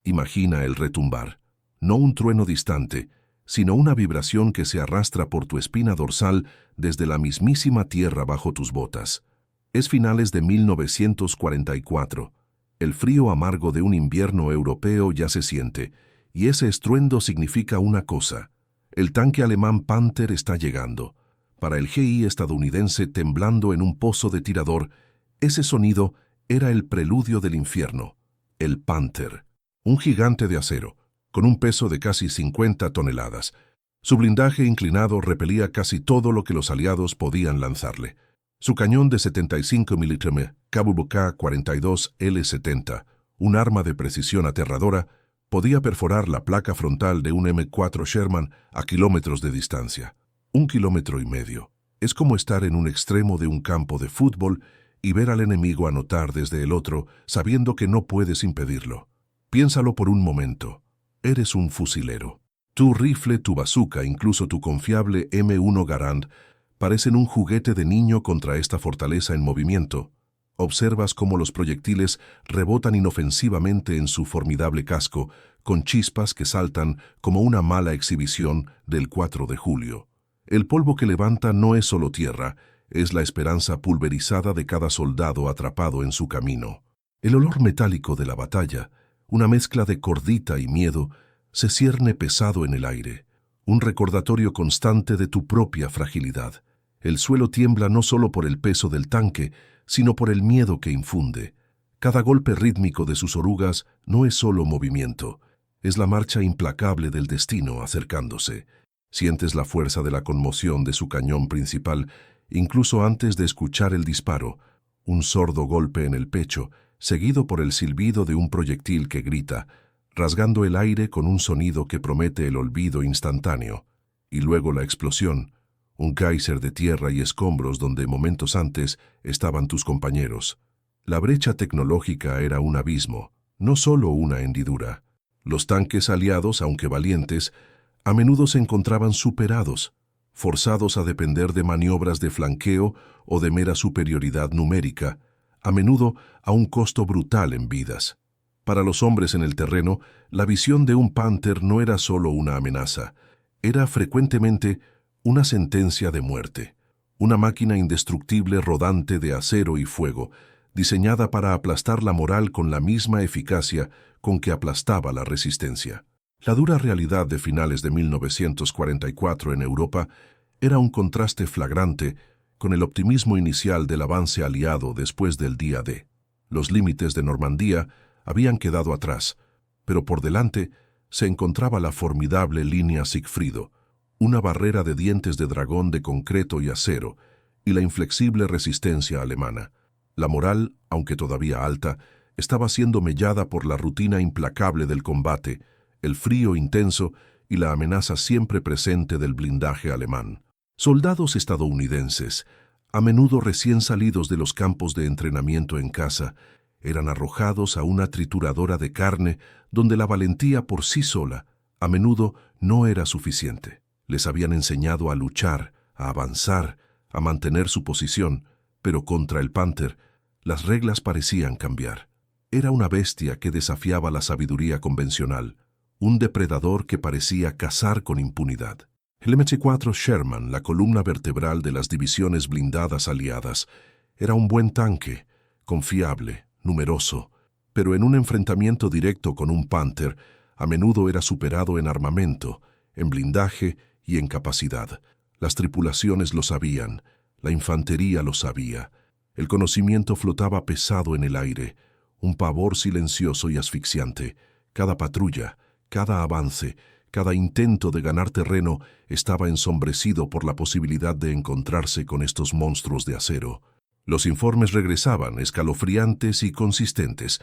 Imagina el retumbar. No un trueno distante, sino una vibración que se arrastra por tu espina dorsal desde la mismísima tierra bajo tus botas. Es finales de 1944. El frío amargo de un invierno europeo ya se siente, y ese estruendo significa una cosa. El tanque alemán Panther está llegando. Para el GI estadounidense temblando en un pozo de tirador, ese sonido era el preludio del infierno. El Panther, un gigante de acero, con un peso de casi 50 toneladas. Su blindaje inclinado repelía casi todo lo que los aliados podían lanzarle. Su cañón de 75 mm K-42 L-70, un arma de precisión aterradora, podía perforar la placa frontal de un M4 Sherman a kilómetros de distancia. 1,5 kilómetros. Es como estar en un extremo de un campo de fútbol y ver al enemigo anotar desde el otro, sabiendo que no puedes impedirlo. Piénsalo por un momento. Eres un fusilero. Tu rifle, tu bazooka, incluso tu confiable M1 Garand, parecen un juguete de niño contra esta fortaleza en movimiento. Observas cómo los proyectiles rebotan inofensivamente en su formidable casco, con chispas que saltan como una mala exhibición del 4 de julio. El polvo que levanta no es solo tierra, es la esperanza pulverizada de cada soldado atrapado en su camino. El olor metálico de la batalla, una mezcla de cordita y miedo, se cierne pesado en el aire, un recordatorio constante de tu propia fragilidad. El suelo tiembla no solo por el peso del tanque, sino por el miedo que infunde. Cada golpe rítmico de sus orugas no es solo movimiento, es la marcha implacable del destino acercándose. Sientes la fuerza de la conmoción de su cañón principal, incluso antes de escuchar el disparo, un sordo golpe en el pecho, seguido por el silbido de un proyectil que grita, rasgando el aire con un sonido que promete el olvido instantáneo, y luego la explosión, un geyser de tierra y escombros donde momentos antes estaban tus compañeros. La brecha tecnológica era un abismo, no solo una hendidura. Los tanques aliados, aunque valientes, a menudo se encontraban superados, forzados a depender de maniobras de flanqueo o de mera superioridad numérica, a menudo a un costo brutal en vidas. Para los hombres en el terreno, la visión de un Panther no era solo una amenaza, era frecuentemente una sentencia de muerte, una máquina indestructible rodante de acero y fuego, diseñada para aplastar la moral con la misma eficacia con que aplastaba la resistencia. La dura realidad de finales de 1944 en Europa era un contraste flagrante con el optimismo inicial del avance aliado después del día D. Los límites de Normandía habían quedado atrás, pero por delante se encontraba la formidable línea Sigfrido, una barrera de dientes de dragón de concreto y acero, y la inflexible resistencia alemana. La moral, aunque todavía alta, estaba siendo mellada por la rutina implacable del combate, el frío intenso y la amenaza siempre presente del blindaje alemán. Soldados estadounidenses, a menudo recién salidos de los campos de entrenamiento en casa, eran arrojados a una trituradora de carne donde la valentía por sí sola, a menudo, no era suficiente. Les habían enseñado a luchar, a avanzar, a mantener su posición, pero contra el Panther, las reglas parecían cambiar. Era una bestia que desafiaba la sabiduría convencional, un depredador que parecía cazar con impunidad. El M4 Sherman, la columna vertebral de las divisiones blindadas aliadas, era un buen tanque, confiable, numeroso, pero en un enfrentamiento directo con un Panther, a menudo era superado en armamento, en blindaje y en capacidad. Las tripulaciones lo sabían, la infantería lo sabía. El conocimiento flotaba pesado en el aire, un pavor silencioso y asfixiante. Cada patrulla, cada avance, cada intento de ganar terreno estaba ensombrecido por la posibilidad de encontrarse con estos monstruos de acero. Los informes regresaban, escalofriantes y consistentes.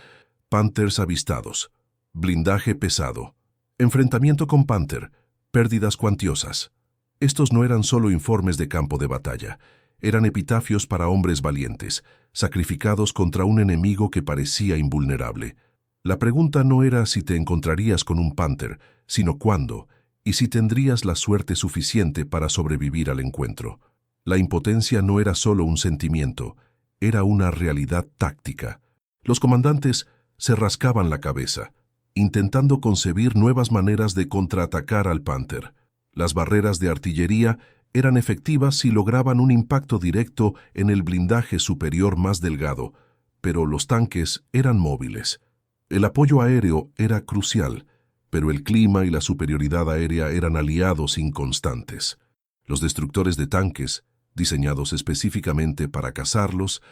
Panthers avistados, blindaje pesado, enfrentamiento con Panther, pérdidas cuantiosas. Estos no eran solo informes de campo de batalla, eran epitafios para hombres valientes, sacrificados contra un enemigo que parecía invulnerable. La pregunta no era si te encontrarías con un Panther, sino cuándo, y si tendrías la suerte suficiente para sobrevivir al encuentro. La impotencia no era solo un sentimiento, era una realidad táctica. Los comandantes se rascaban la cabeza. intentando concebir nuevas maneras de contraatacar al Panther. Las barreras de artillería eran efectivas si lograban un impacto directo en el blindaje superior más delgado, pero los tanques eran móviles. El apoyo aéreo era crucial, pero el clima y la superioridad aérea eran aliados inconstantes. Los destructores de tanques, diseñados específicamente para cazarlos,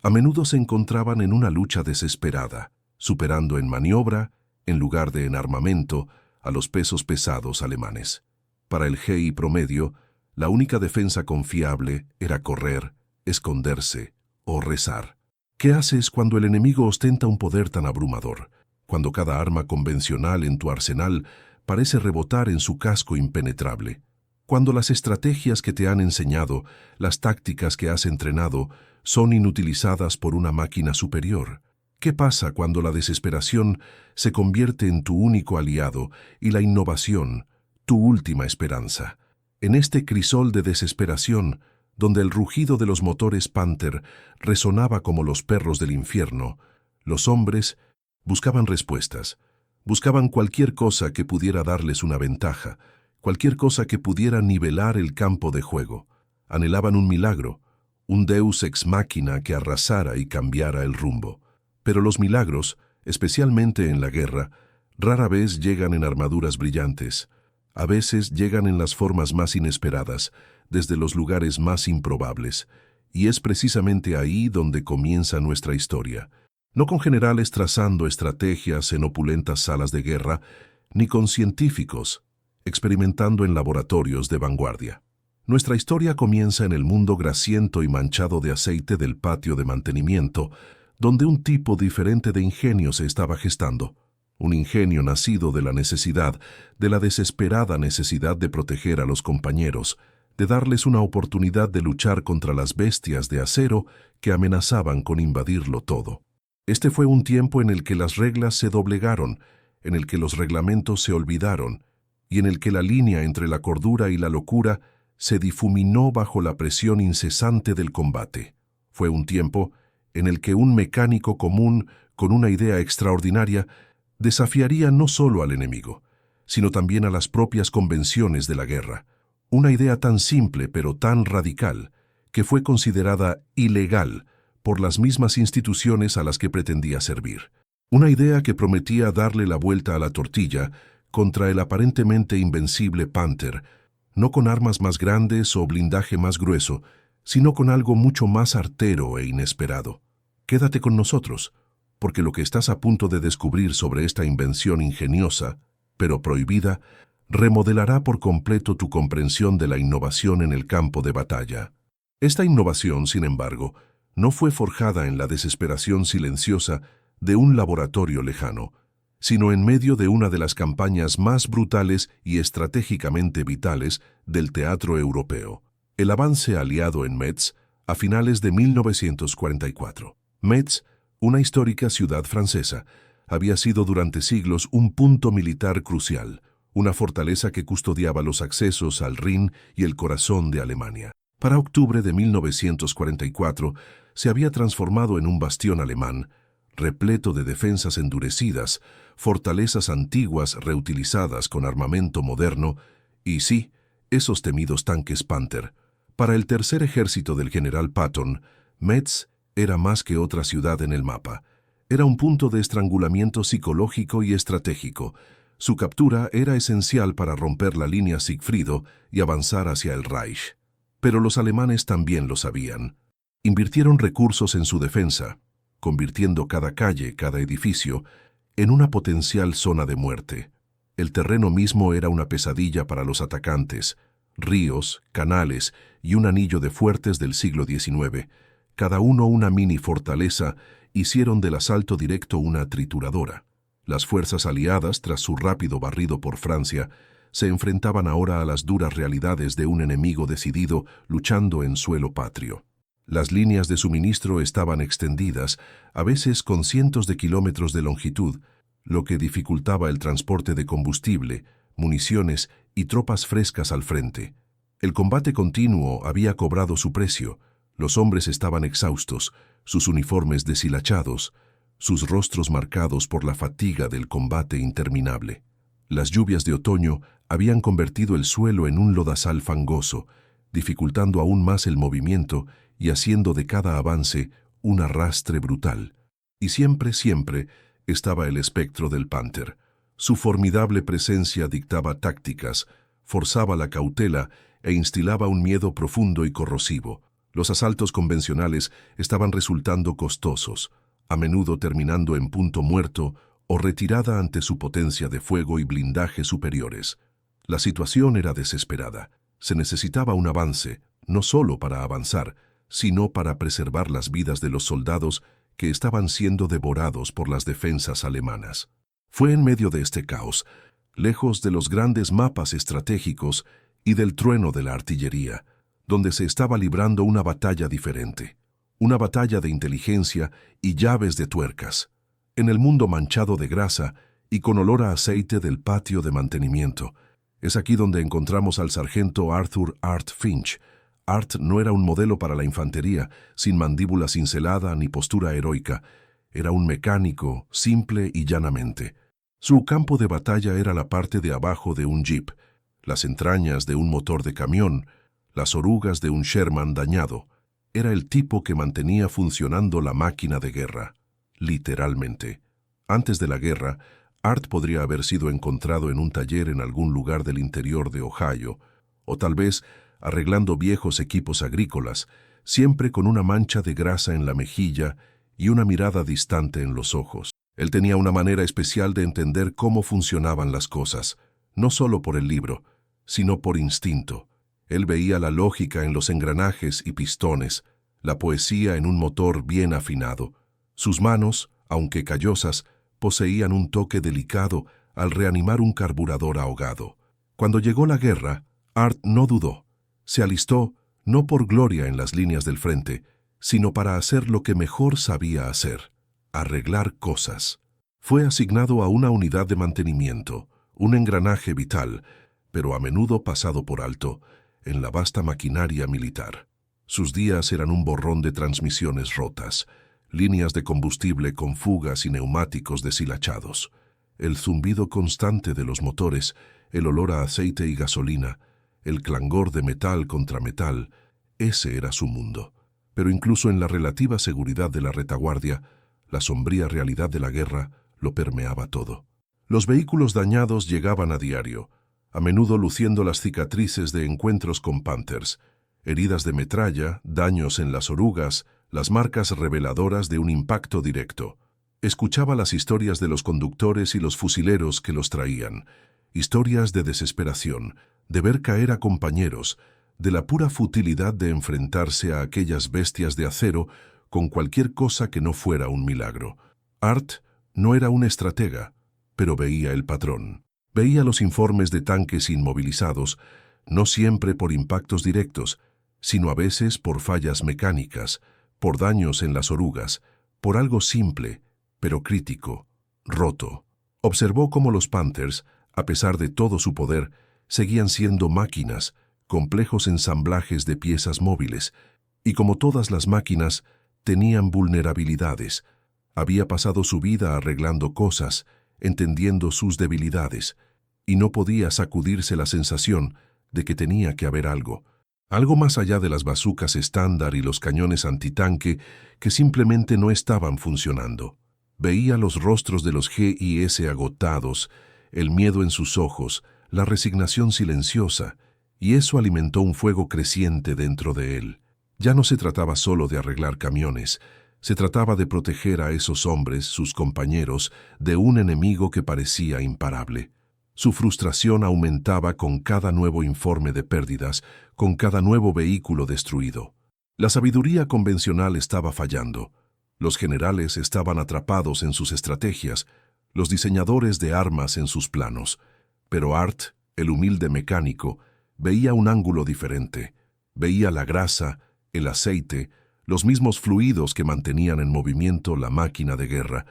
a menudo se encontraban en una lucha desesperada, superando en maniobra, en lugar de en armamento, a los pesos pesados alemanes. Para el GI promedio, la única defensa confiable era correr, esconderse o rezar. ¿Qué haces cuando el enemigo ostenta un poder tan abrumador? Cuando cada arma convencional en tu arsenal parece rebotar en su casco impenetrable. Cuando las estrategias que te han enseñado, las tácticas que has entrenado, son inutilizadas por una máquina superior. ¿Qué pasa cuando la desesperación se convierte en tu único aliado y la innovación, tu última esperanza? En este crisol de desesperación, donde el rugido de los motores Panther resonaba como los perros del infierno, los hombres buscaban respuestas, buscaban cualquier cosa que pudiera darles una ventaja, cualquier cosa que pudiera nivelar el campo de juego. Anhelaban un milagro, un deus ex machina que arrasara y cambiara el rumbo. Pero los milagros, especialmente en la guerra, rara vez llegan en armaduras brillantes. A veces llegan en las formas más inesperadas, desde los lugares más improbables, y es precisamente ahí donde comienza nuestra historia. No con generales trazando estrategias en opulentas salas de guerra, ni con científicos experimentando en laboratorios de vanguardia. Nuestra historia comienza en el mundo grasiento y manchado de aceite del patio de mantenimiento, donde un tipo diferente de ingenio se estaba gestando. Un ingenio nacido de la necesidad, de la desesperada necesidad de proteger a los compañeros, de darles una oportunidad de luchar contra las bestias de acero que amenazaban con invadirlo todo. Este fue un tiempo en el que las reglas se doblegaron, en el que los reglamentos se olvidaron, y en el que la línea entre la cordura y la locura se difuminó bajo la presión incesante del combate. Fue un tiempo en el que un mecánico común con una idea extraordinaria desafiaría no solo al enemigo, sino también a las propias convenciones de la guerra. Una idea tan simple pero tan radical que fue considerada ilegal por las mismas instituciones a las que pretendía servir. Una idea que prometía darle la vuelta a la tortilla contra el aparentemente invencible Panther, no con armas más grandes o blindaje más grueso, sino con algo mucho más artero e inesperado. Quédate con nosotros, porque lo que estás a punto de descubrir sobre esta invención ingeniosa, pero prohibida, remodelará por completo tu comprensión de la innovación en el campo de batalla. Esta innovación, sin embargo, no fue forjada en la desesperación silenciosa de un laboratorio lejano, sino en medio de una de las campañas más brutales y estratégicamente vitales del teatro europeo, el avance aliado en Metz a finales de 1944. Metz, una histórica ciudad francesa, había sido durante siglos un punto militar crucial, una fortaleza que custodiaba los accesos al Rin y el corazón de Alemania. Para octubre de 1944 se había transformado en un bastión alemán, repleto de defensas endurecidas, fortalezas antiguas reutilizadas con armamento moderno y, sí, esos temidos tanques Panther. Para el tercer ejército del general Patton, Metz era más que otra ciudad en el mapa. Era un punto de estrangulamiento psicológico y estratégico. Su captura era esencial para romper la línea Siegfriedo y avanzar hacia el Reich. Pero los alemanes también lo sabían. Invirtieron recursos en su defensa, convirtiendo cada calle, cada edificio, en una potencial zona de muerte. El terreno mismo era una pesadilla para los atacantes. Ríos, canales y un anillo de fuertes del siglo XIX, cada uno una mini fortaleza, hicieron del asalto directo una trituradora. Las fuerzas aliadas, tras su rápido barrido por Francia, se enfrentaban ahora a las duras realidades de un enemigo decidido luchando en suelo patrio. Las líneas de suministro estaban extendidas, a veces con cientos de kilómetros de longitud, lo que dificultaba el transporte de combustible, municiones y tropas frescas al frente. El combate continuo había cobrado su precio. Los hombres estaban exhaustos, sus uniformes deshilachados, sus rostros marcados por la fatiga del combate interminable. Las lluvias de otoño habían convertido el suelo en un lodazal fangoso, dificultando aún más el movimiento y haciendo de cada avance un arrastre brutal. Y siempre estaba el espectro del Panther. Su formidable presencia dictaba tácticas, forzaba la cautela e instilaba un miedo profundo y corrosivo. Los asaltos convencionales estaban resultando costosos, a menudo terminando en punto muerto o retirada ante su potencia de fuego y blindaje superiores. La situación era desesperada. Se necesitaba un avance, no solo para avanzar, sino para preservar las vidas de los soldados que estaban siendo devorados por las defensas alemanas. Fue en medio de este caos, lejos de los grandes mapas estratégicos y del trueno de la artillería, donde se estaba librando una batalla diferente, una batalla de inteligencia y llaves de tuercas, en el mundo manchado de grasa y con olor a aceite del patio de mantenimiento. Es aquí donde encontramos al sargento Arthur Art Finch. Art no era un modelo para la infantería, sin mandíbula cincelada ni postura heroica. Era un mecánico, simple y llanamente. Su campo de batalla era la parte de abajo de un jeep, las entrañas de un motor de camión, las orugas de un Sherman dañado. Era el tipo que mantenía funcionando la máquina de guerra, literalmente. Antes de la guerra, Art podría haber sido encontrado en un taller en algún lugar del interior de Ohio, o tal vez arreglando viejos equipos agrícolas, siempre con una mancha de grasa en la mejilla y una mirada distante en los ojos. Él tenía una manera especial de entender cómo funcionaban las cosas, no solo por el libro, sino por instinto. Él veía la lógica en los engranajes y pistones, la poesía en un motor bien afinado. Sus manos, aunque callosas, poseían un toque delicado al reanimar un carburador ahogado. Cuando llegó la guerra, Art no dudó. Se alistó no por gloria en las líneas del frente, sino para hacer lo que mejor sabía hacer: arreglar cosas. Fue asignado a una unidad de mantenimiento, un engranaje vital, pero a menudo pasado por alto, en la vasta maquinaria militar. Sus días eran un borrón de transmisiones rotas, líneas de combustible con fugas y neumáticos deshilachados, el zumbido constante de los motores, el olor a aceite y gasolina, el clangor de metal contra metal. Ese era su mundo. Pero incluso en la relativa seguridad de la retaguardia, la sombría realidad de la guerra lo permeaba todo. Los vehículos dañados llegaban a diario, a menudo luciendo las cicatrices de encuentros con Panthers, heridas de metralla, daños en las orugas, las marcas reveladoras de un impacto directo. Escuchaba las historias de los conductores y los fusileros que los traían, historias de desesperación, de ver caer a compañeros, de la pura futilidad de enfrentarse a aquellas bestias de acero con cualquier cosa que no fuera un milagro. Art no era un estratega, pero veía el patrón. Veía los informes de tanques inmovilizados, no siempre por impactos directos, sino a veces por fallas mecánicas, por daños en las orugas, por algo simple, pero crítico, roto. Observó cómo los Panthers, a pesar de todo su poder, seguían siendo máquinas, complejos ensamblajes de piezas móviles, y como todas las máquinas, tenían vulnerabilidades. Había pasado su vida arreglando cosas, entendiendo sus debilidades, y no podía sacudirse la sensación de que tenía que haber algo más allá de las bazucas estándar y los cañones antitanque que simplemente no estaban funcionando. Veía los rostros de los GIS agotados, el miedo en sus ojos, la resignación silenciosa, y eso alimentó un fuego creciente dentro de él. Ya no se trataba solo de arreglar camiones, se trataba de proteger a esos hombres, sus compañeros, de un enemigo que parecía imparable. Su frustración aumentaba con cada nuevo informe de pérdidas, con cada nuevo vehículo destruido. La sabiduría convencional estaba fallando. Los generales estaban atrapados en sus estrategias, los diseñadores de armas en sus planos. Pero Art, el humilde mecánico, veía un ángulo diferente. Veía la grasa, el aceite, los mismos fluidos que mantenían en movimiento la máquina de guerra,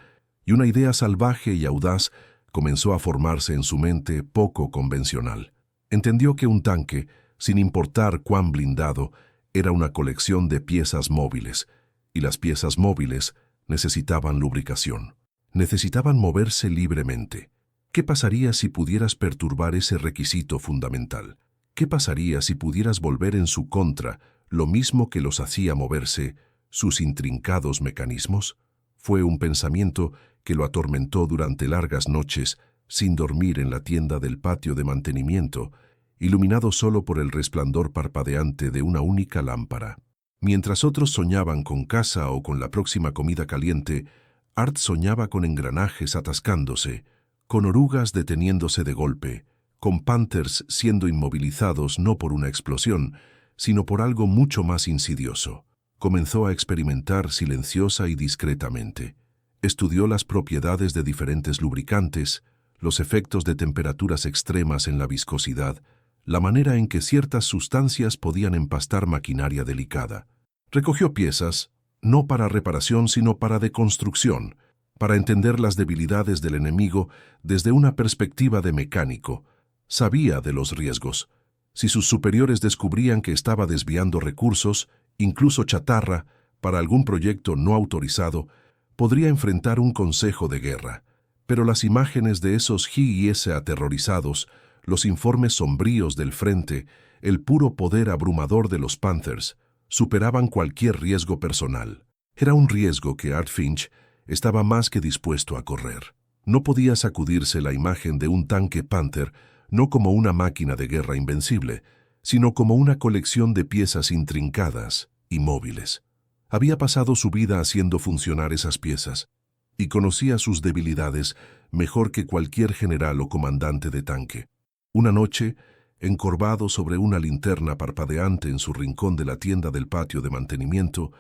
y una idea salvaje y audaz comenzó a formarse en su mente poco convencional. Entendió que un tanque, sin importar cuán blindado, era una colección de piezas móviles, y las piezas móviles Necesitaban lubricación. Necesitaban moverse libremente. ¿Qué pasaría si pudieras perturbar ese requisito fundamental? ¿Qué pasaría si pudieras volver en su contra lo mismo que los hacía moverse, sus intrincados mecanismos? Fue un pensamiento que lo atormentó durante largas noches, sin dormir en la tienda del patio de mantenimiento, iluminado solo por el resplandor parpadeante de una única lámpara. Mientras otros soñaban con casa o con la próxima comida caliente, Art soñaba con engranajes atascándose, con orugas deteniéndose de golpe, con Panthers siendo inmovilizados no por una explosión, sino por algo mucho más insidioso. Comenzó a experimentar silenciosa y discretamente. Estudió las propiedades de diferentes lubricantes, los efectos de temperaturas extremas en la viscosidad, la manera en que ciertas sustancias podían empastar maquinaria delicada. Recogió piezas, no para reparación sino para deconstrucción, para entender las debilidades del enemigo desde una perspectiva de mecánico. Sabía de los riesgos. Si sus superiores descubrían que estaba desviando recursos, incluso chatarra, para algún proyecto no autorizado, podría enfrentar un consejo de guerra. Pero las imágenes de esos GIS aterrorizados, los informes sombríos del frente, el puro poder abrumador de los Panthers, superaban cualquier riesgo personal. Era un riesgo que Art Finch estaba más que dispuesto a correr. No podía sacudirse la imagen de un tanque Panther no como una máquina de guerra invencible, sino como una colección de piezas intrincadas y móviles. Había pasado su vida haciendo funcionar esas piezas, y conocía sus debilidades mejor que cualquier general o comandante de tanque. Una noche, encorvado sobre una linterna parpadeante en su rincón de la tienda del patio de mantenimiento,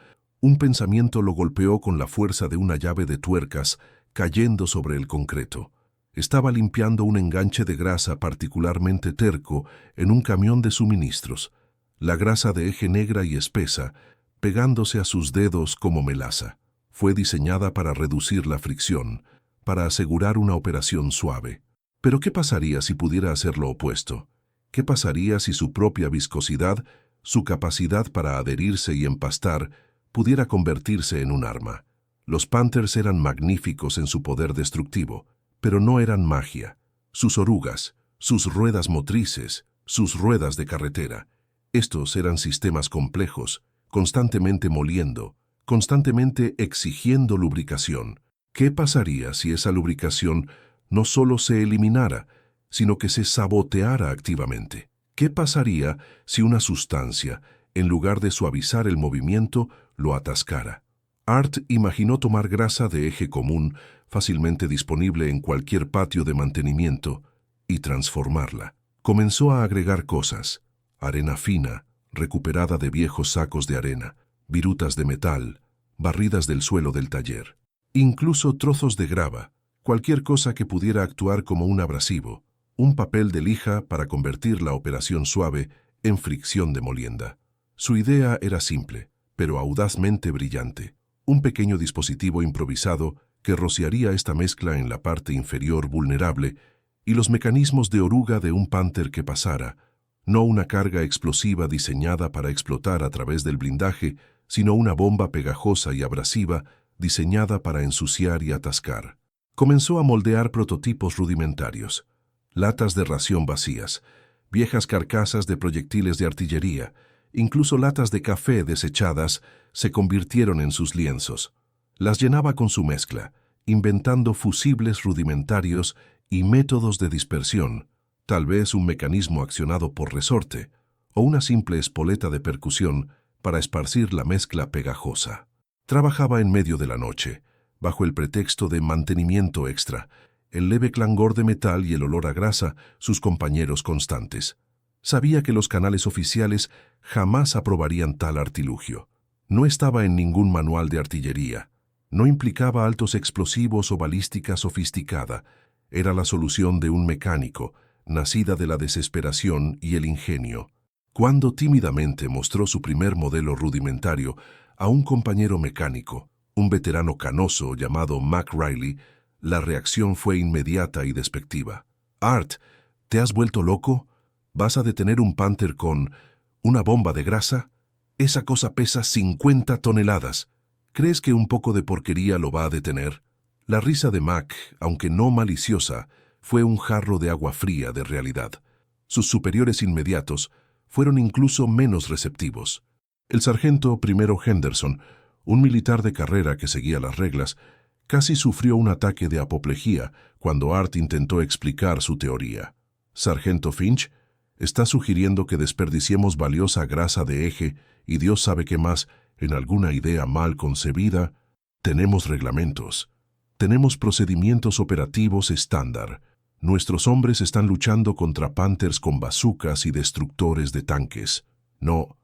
un pensamiento lo golpeó con la fuerza de una llave de tuercas cayendo sobre el concreto. Estaba limpiando un enganche de grasa particularmente terco en un camión de suministros, la grasa de eje negra y espesa, pegándose a sus dedos como melaza. Fue diseñada para reducir la fricción, para asegurar una operación suave. Pero ¿qué pasaría si pudiera hacer lo opuesto? ¿Qué pasaría si su propia viscosidad, su capacidad para adherirse y empastar, pudiera convertirse en un arma? Los Panthers eran magníficos en su poder destructivo, pero no eran magia. Sus orugas, sus ruedas motrices, sus ruedas de carretera. Estos eran sistemas complejos, constantemente moliendo, constantemente exigiendo lubricación. ¿Qué pasaría si esa lubricación no solo se eliminara, sino que se saboteara activamente? ¿Qué pasaría si una sustancia, en lugar de suavizar el movimiento, lo atascara? Art imaginó tomar grasa de eje común, fácilmente disponible en cualquier patio de mantenimiento, y transformarla. Comenzó a agregar cosas: arena fina, recuperada de viejos sacos de arena, virutas de metal, barridas del suelo del taller, incluso trozos de grava, cualquier cosa que pudiera actuar como un abrasivo, un papel de lija para convertir la operación suave en fricción de molienda. Su idea era simple, pero audazmente brillante: un pequeño dispositivo improvisado que rociaría esta mezcla en la parte inferior vulnerable y los mecanismos de oruga de un Panther que pasara, no una carga explosiva diseñada para explotar a través del blindaje, sino una bomba pegajosa y abrasiva diseñada para ensuciar y atascar. Comenzó a moldear prototipos rudimentarios: latas de ración vacías, viejas carcasas de proyectiles de artillería, incluso latas de café desechadas se convirtieron en sus lienzos. Las llenaba con su mezcla, inventando fusibles rudimentarios y métodos de dispersión, tal vez un mecanismo accionado por resorte, o una simple espoleta de percusión para esparcir la mezcla pegajosa. Trabajaba en medio de la noche, bajo el pretexto de mantenimiento extra, el leve clangor de metal y el olor a grasa, sus compañeros constantes. Sabía que los canales oficiales jamás aprobarían tal artilugio. No estaba en ningún manual de artillería. No implicaba altos explosivos o balística sofisticada. Era la solución de un mecánico, nacida de la desesperación y el ingenio. Cuando tímidamente mostró su primer modelo rudimentario a un compañero mecánico, un veterano canoso llamado Mac Riley, la reacción fue inmediata y despectiva. «Art, ¿te has vuelto loco? ¿Vas a detener un Panther con una bomba de grasa? Esa cosa pesa 50 toneladas. ¿Crees que un poco de porquería lo va a detener? La risa de Mac, aunque no maliciosa, fue un jarro de agua fría de realidad. Sus superiores inmediatos fueron incluso menos receptivos. El sargento primero Henderson, un militar de carrera que seguía las reglas, casi sufrió un ataque de apoplejía cuando Art intentó explicar su teoría. Sargento Finch, está sugiriendo que desperdiciemos valiosa grasa de eje y Dios sabe qué más en alguna idea mal concebida. Tenemos reglamentos. Tenemos procedimientos operativos estándar. Nuestros hombres están luchando contra Panthers con bazucas y destructores de tanques. No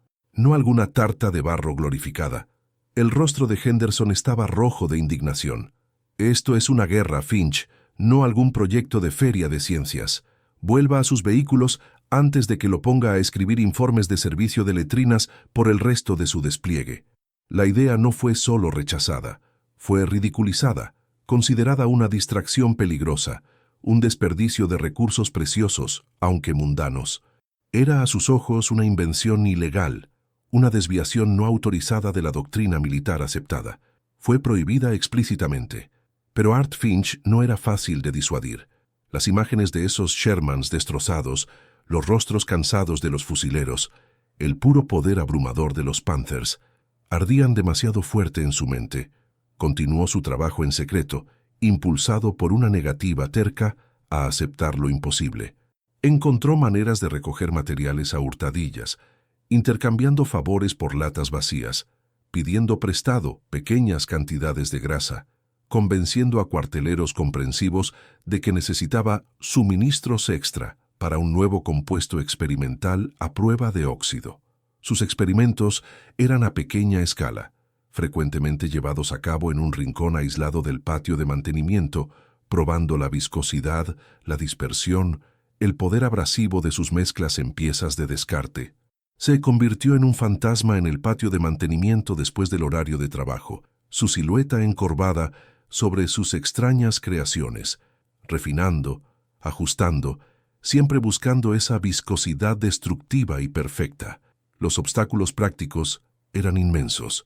alguna tarta de barro glorificada. El rostro de Henderson estaba rojo de indignación. Esto es una guerra, Finch, no algún proyecto de feria de ciencias. Vuelva a sus vehículos antes de que lo ponga a escribir informes de servicio de letrinas por el resto de su despliegue. La idea no fue solo rechazada, fue ridiculizada, considerada una distracción peligrosa, un desperdicio de recursos preciosos, aunque mundanos. Era a sus ojos una invención ilegal, una desviación no autorizada de la doctrina militar aceptada. Fue prohibida explícitamente. Pero Art Finch no era fácil de disuadir. Las imágenes de esos Shermans destrozados, los rostros cansados de los fusileros, el puro poder abrumador de los Panthers, ardían demasiado fuerte en su mente. Continuó su trabajo en secreto, impulsado por una negativa terca a aceptar lo imposible. Encontró maneras de recoger materiales a hurtadillas, intercambiando favores por latas vacías, pidiendo prestado pequeñas cantidades de grasa, convenciendo a cuarteleros comprensivos de que necesitaba suministros extra para un nuevo compuesto experimental a prueba de óxido. Sus experimentos eran a pequeña escala, frecuentemente llevados a cabo en un rincón aislado del patio de mantenimiento, probando la viscosidad, la dispersión, el poder abrasivo de sus mezclas en piezas de descarte. Se convirtió en un fantasma en el patio de mantenimiento después del horario de trabajo, su silueta encorvada sobre sus extrañas creaciones, refinando, ajustando, siempre buscando esa viscosidad destructiva y perfecta. Los obstáculos prácticos eran inmensos.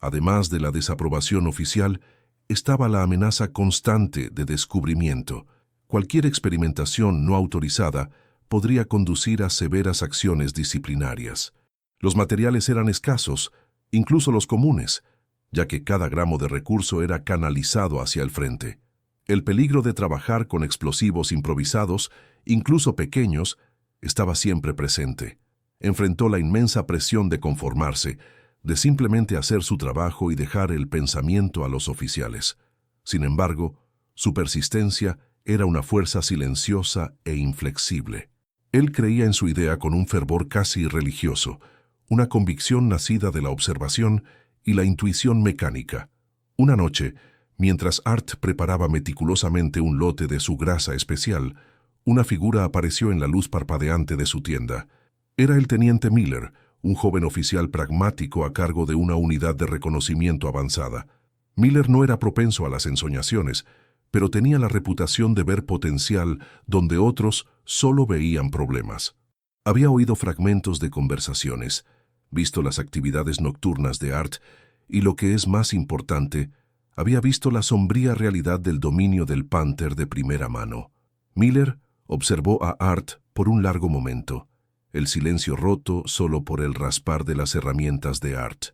Además de la desaprobación oficial, estaba la amenaza constante de descubrimiento. Cualquier experimentación no autorizada podría conducir a severas acciones disciplinarias. Los materiales eran escasos, incluso los comunes, ya que cada gramo de recurso era canalizado hacia el frente. El peligro de trabajar con explosivos improvisados, incluso pequeños, estaba siempre presente. Enfrentó la inmensa presión de conformarse, de simplemente hacer su trabajo y dejar el pensamiento a los oficiales. Sin embargo, su persistencia era una fuerza silenciosa e inflexible. Él creía en su idea con un fervor casi religioso, una convicción nacida de la observación y la intuición mecánica. Una noche, mientras Art preparaba meticulosamente un lote de su grasa especial, una figura apareció en la luz parpadeante de su tienda. Era el teniente Miller, un joven oficial pragmático a cargo de una unidad de reconocimiento avanzada. Miller no era propenso a las ensoñaciones, pero tenía la reputación de ver potencial donde otros solo veían problemas. Había oído fragmentos de conversaciones, visto las actividades nocturnas de Art y, lo que es más importante, había visto la sombría realidad del dominio del Panther de primera mano. Miller observó a Art por un largo momento, el silencio roto solo por el raspar de las herramientas de Art.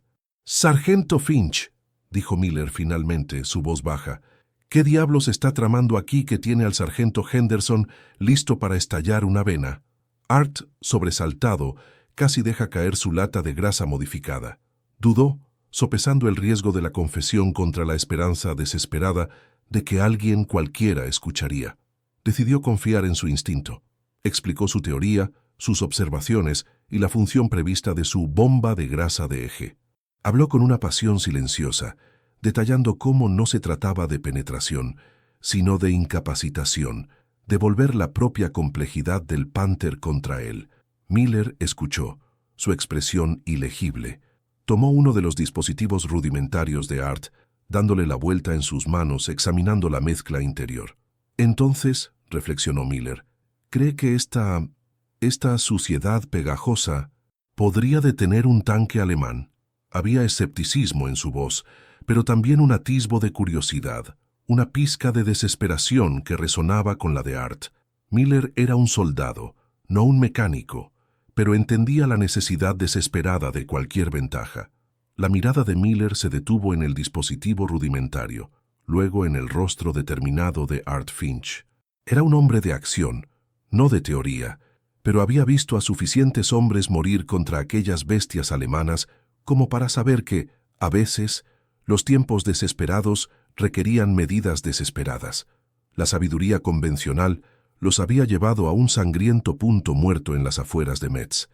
«Sargento Finch», dijo Miller finalmente, su voz baja, «¿qué diablos está tramando aquí que tiene al sargento Henderson listo para estallar una vena?» Art, sobresaltado, casi deja caer su lata de grasa modificada. Dudó, sopesando el riesgo de la confesión contra la esperanza desesperada de que alguien cualquiera escucharía. Decidió confiar en su instinto. Explicó su teoría, sus observaciones y la función prevista de su bomba de grasa de eje. Habló con una pasión silenciosa, detallando cómo no se trataba de penetración, sino de incapacitación, de volver la propia complejidad del Panther contra él. Miller escuchó, su expresión ilegible. Tomó uno de los dispositivos rudimentarios de Art, dándole la vuelta en sus manos, examinando la mezcla interior. Entonces, reflexionó Miller, ¿cree que esta suciedad pegajosa podría detener un tanque alemán? Había escepticismo en su voz, pero también un atisbo de curiosidad, una pizca de desesperación que resonaba con la de Art. Miller era un soldado, no un mecánico, pero entendía la necesidad desesperada de cualquier ventaja. La mirada de Miller se detuvo en el dispositivo rudimentario, luego en el rostro determinado de Art Finch. Era un hombre de acción, no de teoría, pero había visto a suficientes hombres morir contra aquellas bestias alemanas como para saber que, a veces, los tiempos desesperados requerían medidas desesperadas. La sabiduría convencional los había llevado a un sangriento punto muerto en las afueras de Metz.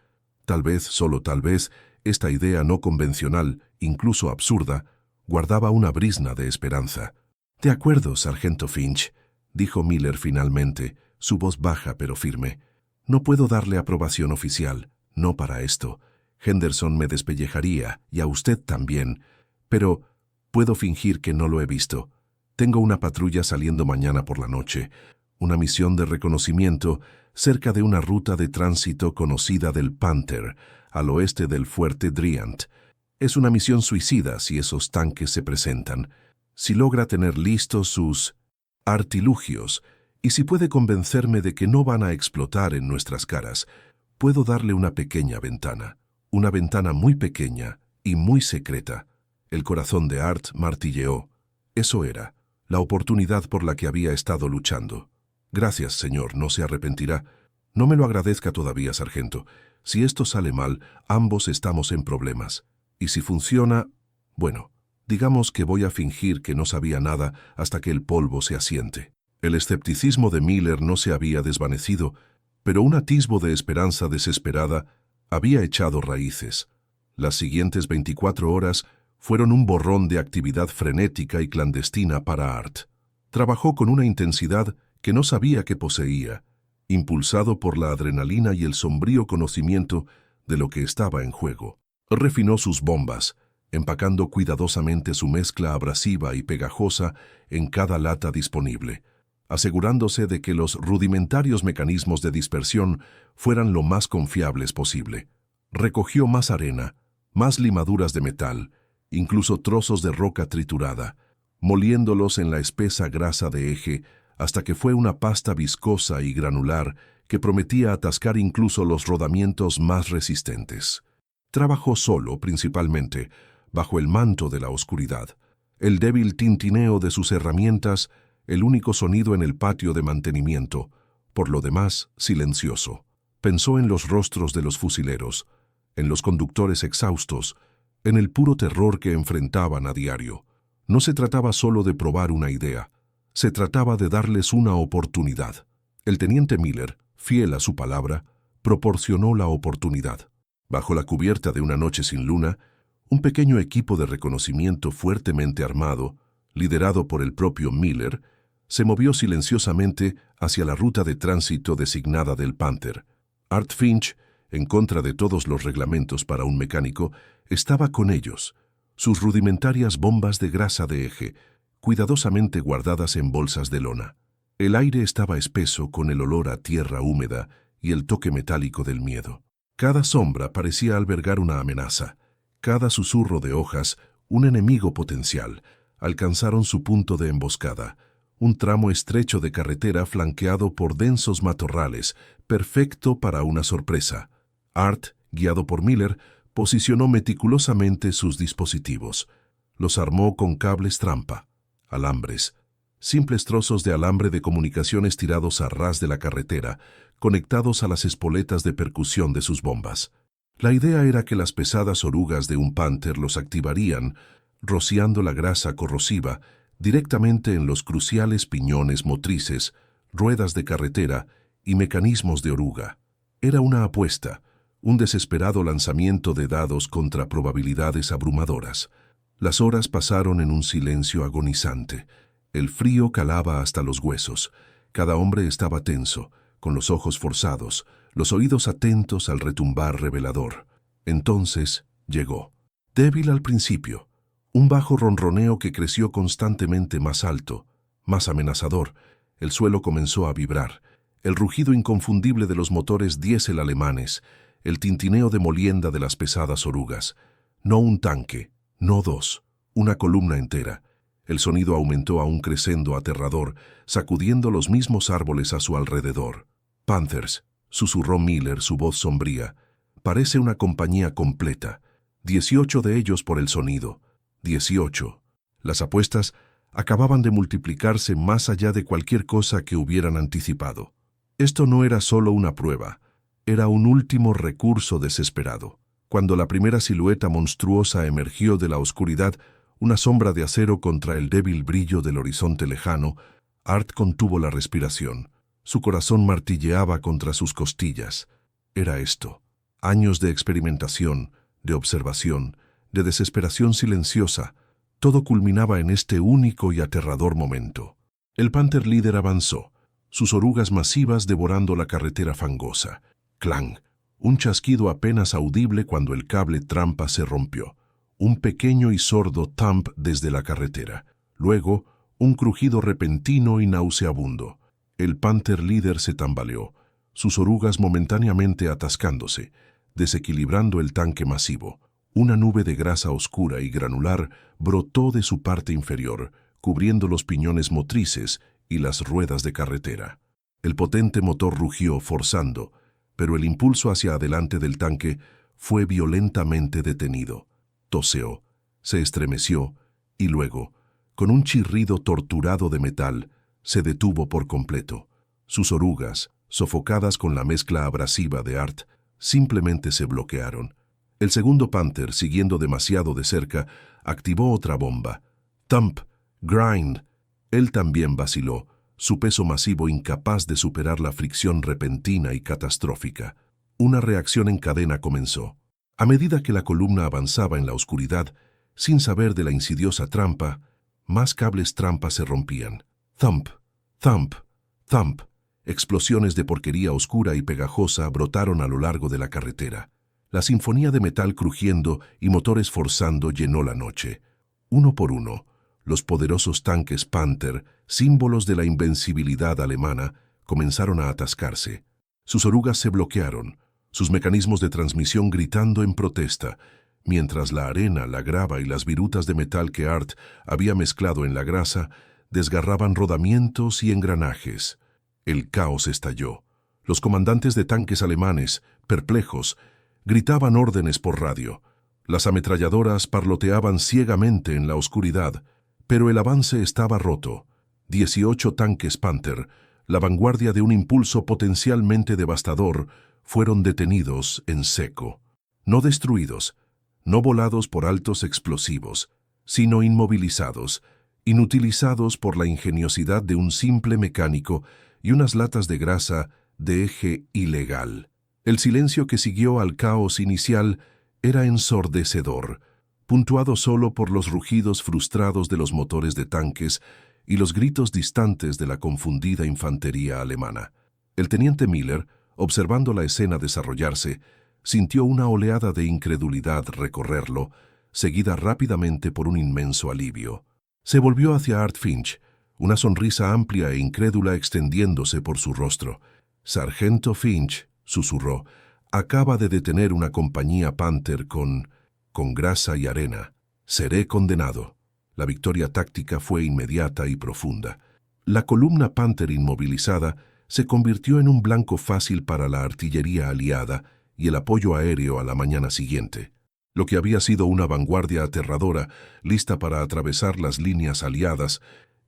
Tal vez, solo tal vez, esta idea no convencional, incluso absurda, guardaba una brizna de esperanza. «De acuerdo, sargento Finch», dijo Miller finalmente, su voz baja pero firme. «No puedo darle aprobación oficial, no para esto. Henderson me despellejaría, y a usted también. Pero puedo fingir que no lo he visto. Tengo una patrulla saliendo mañana por la noche, una misión de reconocimiento cerca de una ruta de tránsito conocida del Panther, al oeste del fuerte Driant. Es una misión suicida si esos tanques se presentan. Si logra tener listos sus artilugios y si puede convencerme de que no van a explotar en nuestras caras, puedo darle una pequeña ventana. Una ventana muy pequeña y muy secreta». El corazón de Art martilleó. Eso era, la oportunidad por la que había estado luchando. «Gracias, señor, no se arrepentirá. No me lo agradezca todavía, sargento. Si esto sale mal, ambos estamos en problemas. Y si funciona, bueno, digamos que voy a fingir que no sabía nada hasta que el polvo se asiente». El escepticismo de Miller no se había desvanecido, pero un atisbo de esperanza desesperada había echado raíces. Las siguientes 24 horas fueron un borrón de actividad frenética y clandestina para Art. Trabajó con una intensidad que no sabía que poseía, impulsado por la adrenalina y el sombrío conocimiento de lo que estaba en juego. Refinó sus bombas, empacando cuidadosamente su mezcla abrasiva y pegajosa en cada lata disponible, asegurándose de que los rudimentarios mecanismos de dispersión fueran lo más confiables posible. Recogió más arena, más limaduras de metal, incluso trozos de roca triturada, moliéndolos en la espesa grasa de eje hasta que fue una pasta viscosa y granular que prometía atascar incluso los rodamientos más resistentes. Trabajó solo, principalmente, bajo el manto de la oscuridad. El débil tintineo de sus herramientas, el único sonido en el patio de mantenimiento, por lo demás, silencioso. Pensó en los rostros de los fusileros, en los conductores exhaustos, en el puro terror que enfrentaban a diario. No se trataba solo de probar una idea, se trataba de darles una oportunidad. El teniente Miller, fiel a su palabra, proporcionó la oportunidad. Bajo la cubierta de una noche sin luna, un pequeño equipo de reconocimiento fuertemente armado, liderado por el propio Miller, se movió silenciosamente hacia la ruta de tránsito designada del Panther. Art Finch, en contra de todos los reglamentos para un mecánico, estaba con ellos, sus rudimentarias bombas de grasa de eje, cuidadosamente guardadas en bolsas de lona. El aire estaba espeso con el olor a tierra húmeda y el toque metálico del miedo. Cada sombra parecía albergar una amenaza, cada susurro de hojas un enemigo potencial. Alcanzaron su punto de emboscada, un tramo estrecho de carretera flanqueado por densos matorrales, perfecto para una sorpresa. Art, guiado por Miller, posicionó meticulosamente sus dispositivos. Los armó con cables trampa, alambres, simples trozos de alambre de comunicaciones tirados a ras de la carretera, conectados a las espoletas de percusión de sus bombas. La idea era que las pesadas orugas de un Panther los activarían, rociando la grasa corrosiva directamente en los cruciales piñones motrices, ruedas de carretera y mecanismos de oruga. Era una apuesta, un desesperado lanzamiento de dados contra probabilidades abrumadoras. Las horas pasaron en un silencio agonizante. El frío calaba hasta los huesos. Cada hombre estaba tenso, con los ojos forzados, los oídos atentos al retumbar revelador. Entonces llegó. Débil al principio, un bajo ronroneo que creció constantemente más alto, más amenazador. El suelo comenzó a vibrar. El rugido inconfundible de los motores diésel alemanes, el tintineo de molienda de las pesadas orugas. No un tanque, no dos, Una columna entera. El sonido aumentó a un crescendo aterrador, sacudiendo los mismos árboles a su alrededor. «Panthers», susurró Miller, su voz sombría. «Parece una compañía completa. 18 de ellos por el sonido. 18». Las apuestas acababan de multiplicarse más allá de cualquier cosa que hubieran anticipado. Esto no era solo una prueba, era un último recurso desesperado. Cuando la primera silueta monstruosa emergió de la oscuridad, una sombra de acero contra el débil brillo del horizonte lejano, Art contuvo la respiración. Su corazón martilleaba contra sus costillas. Era esto. Años de experimentación, de observación, de desesperación silenciosa. Todo culminaba en este único y aterrador momento. El Panther líder avanzó, sus orugas masivas devorando la carretera fangosa. Clang. Un chasquido apenas audible cuando el cable trampa se rompió. Un pequeño y sordo thump desde la carretera. Luego, un crujido repentino y nauseabundo. El Panther líder se tambaleó, sus orugas momentáneamente atascándose, desequilibrando el tanque masivo. Una nube de grasa oscura y granular brotó de su parte inferior, cubriendo los piñones motrices y las ruedas de carretera. El potente motor rugió, forzando, pero el impulso hacia adelante del tanque fue violentamente detenido. Toseó, se estremeció y luego, con un chirrido torturado de metal, se detuvo por completo. Sus orugas, sofocadas con la mezcla abrasiva de Art, simplemente se bloquearon. El segundo Panther, siguiendo demasiado de cerca, activó otra bomba. Thump, grind. Él también vaciló, su peso masivo incapaz de superar la fricción repentina y catastrófica. Una reacción en cadena comenzó. A medida que la columna avanzaba en la oscuridad, sin saber de la insidiosa trampa, más cables trampa se rompían. Thump, thump, thump. Explosiones de porquería oscura y pegajosa brotaron a lo largo de la carretera. La sinfonía de metal crujiendo y motores forzando llenó la noche. Uno por uno, los poderosos tanques Panther, símbolos de la invencibilidad alemana, comenzaron a atascarse. Sus orugas se bloquearon, sus mecanismos de transmisión gritando en protesta, mientras la arena, la grava y las virutas de metal que Art había mezclado en la grasa desgarraban rodamientos y engranajes. El caos estalló. Los comandantes de tanques alemanes, perplejos, gritaban órdenes por radio. Las ametralladoras parloteaban ciegamente en la oscuridad, pero el avance estaba roto. 18 tanques Panther, la vanguardia de un impulso potencialmente devastador, fueron detenidos en seco. No destruidos, no volados por altos explosivos, sino inmovilizados, inutilizados por la ingeniosidad de un simple mecánico y unas latas de grasa de eje ilegal. El silencio que siguió al caos inicial era ensordecedor, puntuado solo por los rugidos frustrados de los motores de tanques y los gritos distantes de la confundida infantería alemana. El teniente Miller, observando la escena desarrollarse, sintió una oleada de incredulidad recorrerlo, seguida rápidamente por un inmenso alivio. Se volvió hacia Art Finch, una sonrisa amplia e incrédula extendiéndose por su rostro. «Sargento Finch», susurró, «acaba de detener una compañía Panther con grasa y arena. Seré condenado». La victoria táctica fue inmediata y profunda. La columna Panther inmovilizada se convirtió en un blanco fácil para la artillería aliada y el apoyo aéreo a la mañana siguiente. Lo que había sido una vanguardia aterradora, lista para atravesar las líneas aliadas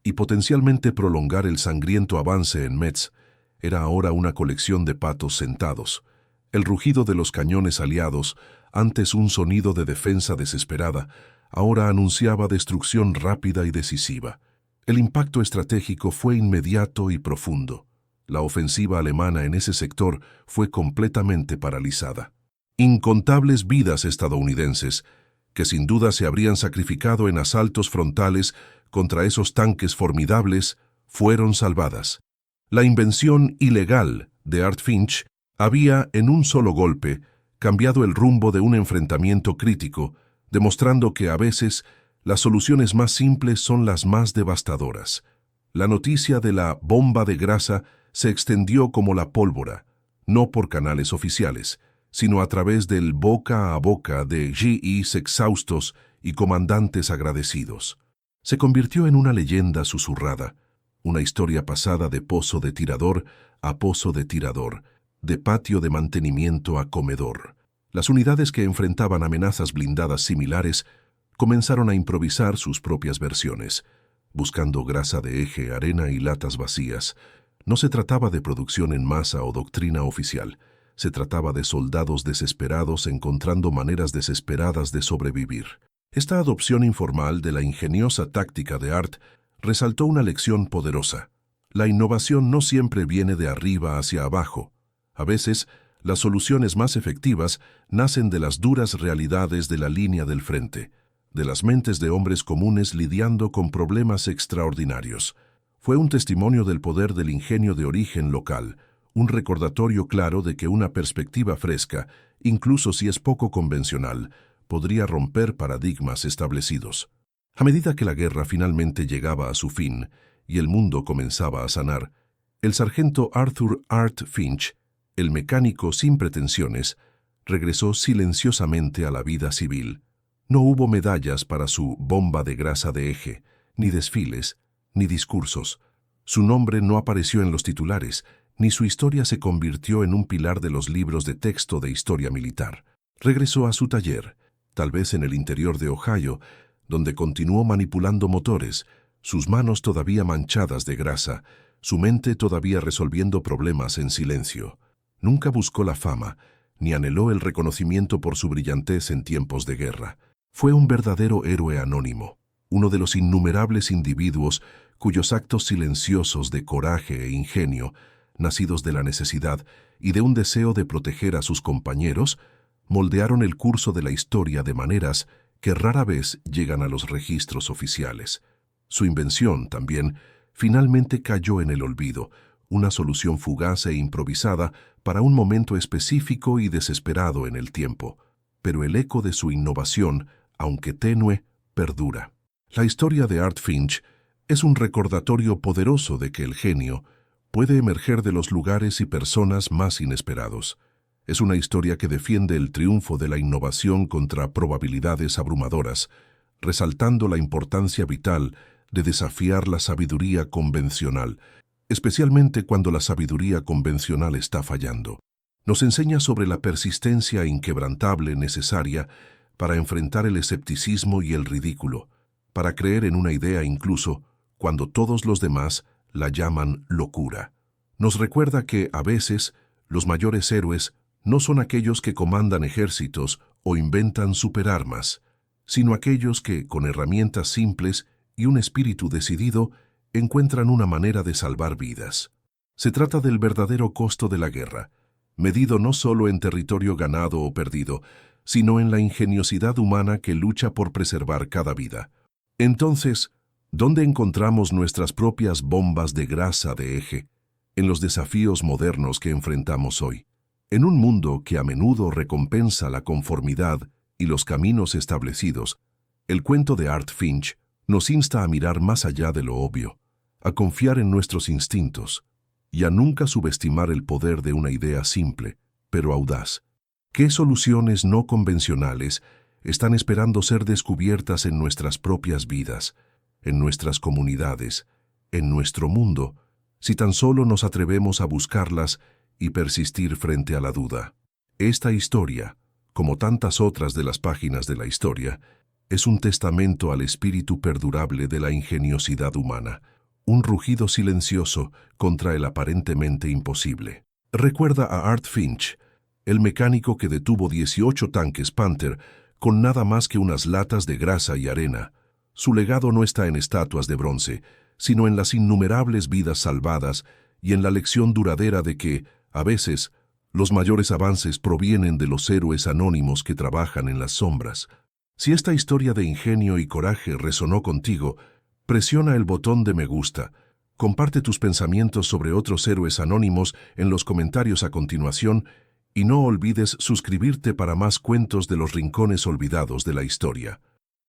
y potencialmente prolongar el sangriento avance en Metz, era ahora una colección de patos sentados. El rugido de los cañones aliados, antes un sonido de defensa desesperada, ahora anunciaba destrucción rápida y decisiva. El impacto estratégico fue inmediato y profundo. La ofensiva alemana en ese sector fue completamente paralizada. Incontables vidas estadounidenses, que sin duda se habrían sacrificado en asaltos frontales contra esos tanques formidables, fueron salvadas. La invención ilegal de Art Finch había, en un solo golpe, cambiado el rumbo de un enfrentamiento crítico, demostrando que a veces las soluciones más simples son las más devastadoras. La noticia de la bomba de grasa se extendió como la pólvora, no por canales oficiales, sino a través del boca a boca de GIs exhaustos y comandantes agradecidos. Se convirtió en una leyenda susurrada, una historia pasada de pozo de tirador a pozo de tirador, de patio de mantenimiento a comedor. Las unidades que enfrentaban amenazas blindadas similares comenzaron a improvisar sus propias versiones, buscando grasa de eje, arena y latas vacías. No se trataba de producción en masa o doctrina oficial. Se trataba de soldados desesperados encontrando maneras desesperadas de sobrevivir. Esta adopción informal de la ingeniosa táctica de Art resaltó una lección poderosa. La innovación no siempre viene de arriba hacia abajo. A veces, las soluciones más efectivas nacen de las duras realidades de la línea del frente, de las mentes de hombres comunes lidiando con problemas extraordinarios. Fue un testimonio del poder del ingenio de origen local, un recordatorio claro de que una perspectiva fresca, incluso si es poco convencional, podría romper paradigmas establecidos. A medida que la guerra finalmente llegaba a su fin y el mundo comenzaba a sanar, el sargento Arthur Art Finch, el mecánico sin pretensiones, regresó silenciosamente a la vida civil. No hubo medallas para su bomba de grasa de eje, ni desfiles, ni discursos. Su nombre no apareció en los titulares, ni su historia se convirtió en un pilar de los libros de texto de historia militar. Regresó a su taller, tal vez en el interior de Ohio, donde continuó manipulando motores, sus manos todavía manchadas de grasa, su mente todavía resolviendo problemas en silencio. Nunca buscó la fama, ni anheló el reconocimiento por su brillantez en tiempos de guerra. Fue un verdadero héroe anónimo, uno de los innumerables individuos cuyos actos silenciosos de coraje e ingenio, nacidos de la necesidad y de un deseo de proteger a sus compañeros, moldearon el curso de la historia de maneras que rara vez llegan a los registros oficiales. Su invención, también, finalmente cayó en el olvido, una solución fugaz e improvisada para un momento específico y desesperado en el tiempo. Pero el eco de su innovación, aunque tenue, perdura. La historia de Art Finch es un recordatorio poderoso de que el genio puede emerger de los lugares y personas más inesperados. Es una historia que defiende el triunfo de la innovación contra probabilidades abrumadoras, resaltando la importancia vital de desafiar la sabiduría convencional, especialmente cuando la sabiduría convencional está fallando. Nos enseña sobre la persistencia inquebrantable necesaria para enfrentar el escepticismo y el ridículo, para creer en una idea incluso cuando todos los demás la llaman locura. Nos recuerda que, a veces, los mayores héroes no son aquellos que comandan ejércitos o inventan superarmas, sino aquellos que, con herramientas simples y un espíritu decidido, encuentran una manera de salvar vidas. Se trata del verdadero costo de la guerra, medido no solo en territorio ganado o perdido, sino en la ingeniosidad humana que lucha por preservar cada vida. Entonces, ¿dónde encontramos nuestras propias bombas de grasa de eje en los desafíos modernos que enfrentamos hoy? En un mundo que a menudo recompensa la conformidad y los caminos establecidos, el cuento de Art Finch nos insta a mirar más allá de lo obvio, a confiar en nuestros instintos y a nunca subestimar el poder de una idea simple, pero audaz. ¿Qué soluciones no convencionales están esperando ser descubiertas en nuestras propias vidas, en nuestras comunidades, en nuestro mundo, si tan solo nos atrevemos a buscarlas y persistir frente a la duda? Esta historia, como tantas otras de las páginas de la historia, es un testamento al espíritu perdurable de la ingeniosidad humana, un rugido silencioso contra el aparentemente imposible. Recuerda a Art Finch, el mecánico que detuvo 18 tanques Panther con nada más que unas latas de grasa y arena. Su legado no está en estatuas de bronce, sino en las innumerables vidas salvadas y en la lección duradera de que, a veces, los mayores avances provienen de los héroes anónimos que trabajan en las sombras. Si esta historia de ingenio y coraje resonó contigo, presiona el botón de me gusta. Comparte tus pensamientos sobre otros héroes anónimos en los comentarios a continuación y no olvides suscribirte para más cuentos de los rincones olvidados de la historia.